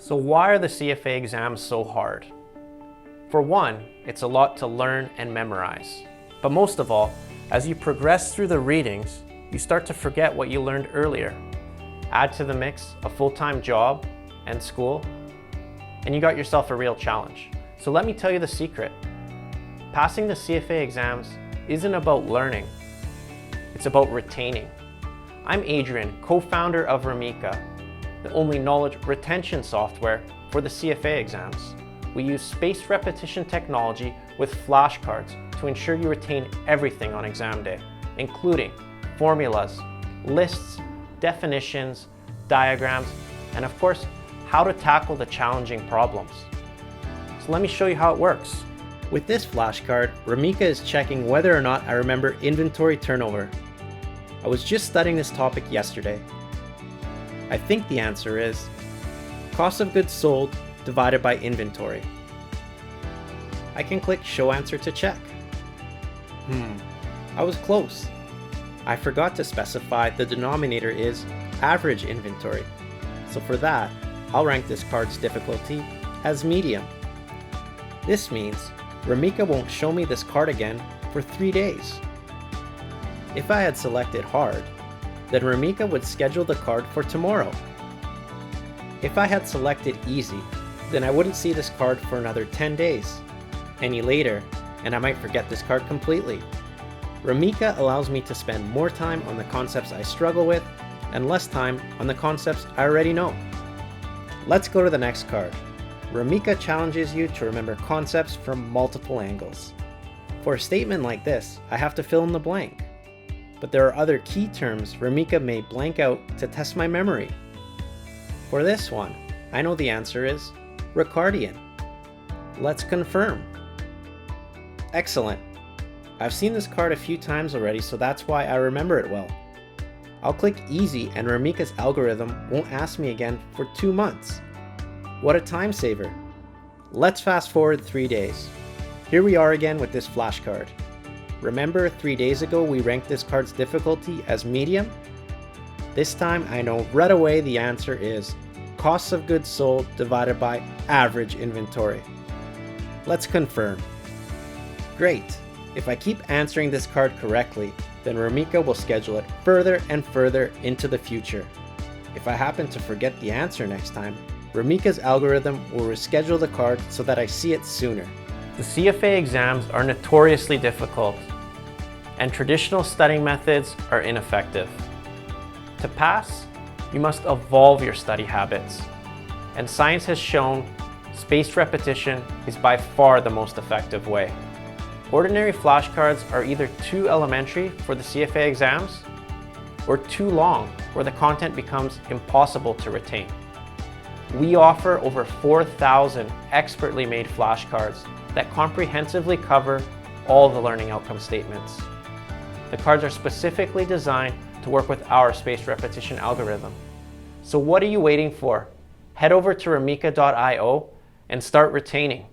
So why are the CFA exams so hard? For one, it's a lot to learn and memorize. But most of all, as you progress through the readings, you start to forget what you learned earlier. Add to the mix a full-time job and school, and you got yourself a real challenge. So let me tell you the secret. Passing the CFA exams isn't about learning, it's about retaining. I'm Adrian, co-founder of Remika, the only knowledge retention software for the CFA exams. We use spaced repetition technology with flashcards to ensure you retain everything on exam day, including formulas, lists, definitions, diagrams, and of course, how to tackle the challenging problems. So let me show you how it works. With this flashcard, Remika is checking whether or not I remember inventory turnover. I was just studying this topic yesterday. I think the answer is cost of goods sold divided by inventory. I can click Show Answer to check. I was close. I forgot to specify the denominator is average inventory. So for that, I'll rank this card's difficulty as medium. This means Remika won't show me this card again for 3 days. If I had selected hard, then Remika would schedule the card for tomorrow. If I had selected easy, then I wouldn't see this card for another 10 days. Any later, and I might forget this card completely. Remika allows me to spend more time on the concepts I struggle with and less time on the concepts I already know. Let's go to the next card. Remika challenges you to remember concepts from multiple angles. For a statement like this, I have to fill in the blank. But there are other key terms Remika may blank out to test my memory. For this one, I know the answer is Ricardian. Let's confirm. Excellent. I've seen this card a few times already, so that's why I remember it well. I'll click easy and Remika's algorithm won't ask me again for 2 months. What a time saver. Let's fast forward 3 days. Here we are again with this flashcard. Remember 3 days ago we ranked this card's difficulty as medium? This time I know right away the answer is cost of goods sold divided by average inventory. Let's confirm. Great. If I keep answering this card correctly, then Remika will schedule it further and further into the future. If I happen to forget the answer next time, Remika's algorithm will reschedule the card so that I see it sooner. The CFA exams are notoriously difficult, and traditional studying methods are ineffective. To pass, you must evolve your study habits, and science has shown spaced repetition is by far the most effective way. Ordinary flashcards are either too elementary for the CFA exams, or too long where the content becomes impossible to retain. We offer over 4,000 expertly made flashcards that comprehensively cover all the learning outcome statements. The cards are specifically designed to work with our spaced repetition algorithm. So what are you waiting for? Head over to remika.io and start retaining.